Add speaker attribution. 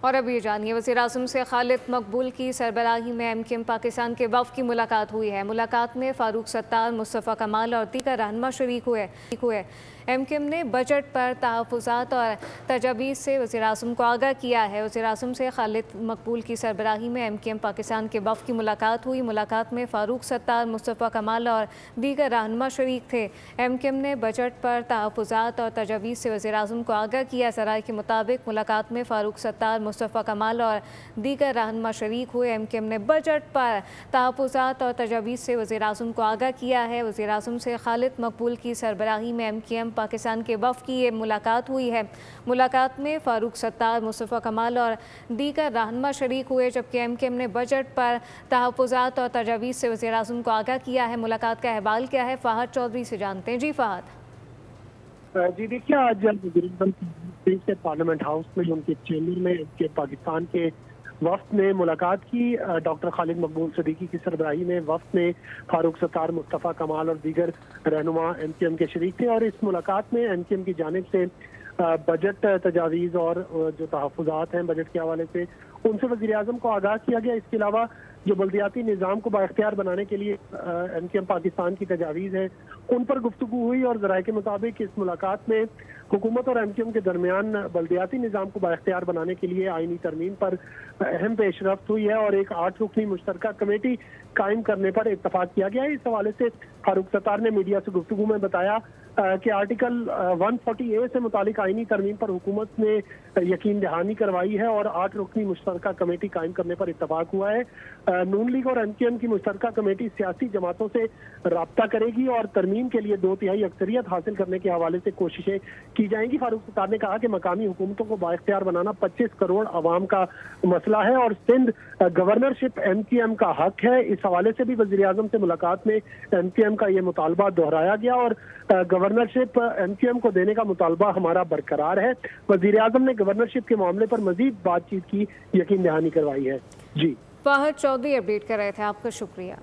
Speaker 1: اور اب یہ جانیے وزیر اعظم سے خالد مقبول کی سربراہی میں ایم کیو ایم پاکستان کے وفد کی ملاقات ہوئی ہے۔ ملاقات میں فاروق ستار، مصطفیٰ کمال اور دیگر رہنما شریک ہوئے۔ ایم کیو ایم نے بجٹ پر تحفظات اور تجاویز سے وزیر اعظم کو آگاہ کیا ہے۔ وزیر اعظم سے خالد مقبول کی سربراہی میں ایم کیو ایم پاکستان کے وفد کی ملاقات ہوئی۔ ملاقات میں فاروق ستار، مصطفیٰ کمال اور دیگر رہنما شریک تھے۔ ایم کیو ایم نے بجٹ پر تحفظات اور تجاویز سے وزیر اعظم کو آگاہ کیا۔ ذرائع کے مطابق ملاقات میں فاروق ستار، مصطفیٰ کمال اور دیگر رہنما شریک ہوئے۔ ایم کیو ایم نے بجٹ پر تحفظات اور تجاویز سے وزیر اعظم کو آگاہ کیا ہے۔ وزیر اعظم سے خالد مقبول کی سربراہی میں ایم کیو ایم پاکستان کے وفد کی یہ ملاقات ہوئی ہے۔ ملاقات میں فاروق ستار، مصطفیٰ کمال اور دیگر رہنما شریک ہوئے، جبکہ ایم کیو ایم نے بجٹ پر تحفظات اور تجاویز سے وزیر اعظم کو آگاہ کیا ہے۔ ملاقات کا احوال کیا ہے، فہد چودھری سے جانتے ہیں۔ جی فہد۔
Speaker 2: جی دیکھیے، آج وزیر پارلیمنٹ ہاؤس میں ان کے چیمبر میں پاکستان کے وفد نے ملاقات کی۔ ڈاکٹر خالد مقبول صدیقی کی سربراہی میں وفد میں فاروق ستار، مصطفیٰ کمال اور دیگر رہنما ایم کیو ایم کے شریک تھے، اور اس ملاقات میں ایم کیو ایم کی جانب سے بجٹ تجاویز اور جو تحفظات ہیں بجٹ کے حوالے سے ان سے وزیر اعظم کو آگاہ کیا گیا۔ اس کے علاوہ جو بلدیاتی نظام کو بااختیار بنانے کے لیے ایم کیو ایم پاکستان کی تجاویز ہیں ان پر گفتگو ہوئی، اور ذرائع کے مطابق اس ملاقات میں حکومت اور ایم کیو ایم کے درمیان بلدیاتی نظام کو بااختیار بنانے کے لیے آئینی ترمیم پر اہم پیش رفت ہوئی ہے، اور ایک 8 رکنی مشترکہ کمیٹی قائم کرنے پر اتفاق کیا گیا ہے۔ اس حوالے سے فاروق ستار نے میڈیا سے گفتگو میں بتایا کہ آرٹیکل 140A سے متعلق آئینی ترمیم پر حکومت نے یقین دہانی کروائی ہے، اور 8 رکنی مشترکہ کمیٹی قائم کرنے پر اتفاق ہوا ہے۔ نون لیگ اور ایم کیو ایم کی مشترکہ کمیٹی سیاسی جماعتوں سے رابطہ کرے گی اور ترمیم کے لیے 2/3 اکثریت حاصل کرنے کے حوالے سے کوششیں کی جائیں گی۔ فاروق ستار نے کہا کہ مقامی حکومتوں کو بااختیار بنانا 25 کروڑ عوام کا مسئلہ ہے، اور Sindh governorship M Q M کا حق ہے۔ اس حوالے سے بھی وزیر اعظم سے ملاقات میں ایم کیو ایم کا یہ مطالبہ دہرایا گیا، اور گورنرشپ ایم کیو ایم کو دینے کا مطالبہ ہمارا برقرار ہے۔ وزیر اعظم نے گورنرشپ کے معاملے پر مزید بات چیت کی یقین دہانی کروائی ہے۔ جی
Speaker 1: فہد چودھری اپڈیٹ کر رہے تھے، آپ کا شکریہ۔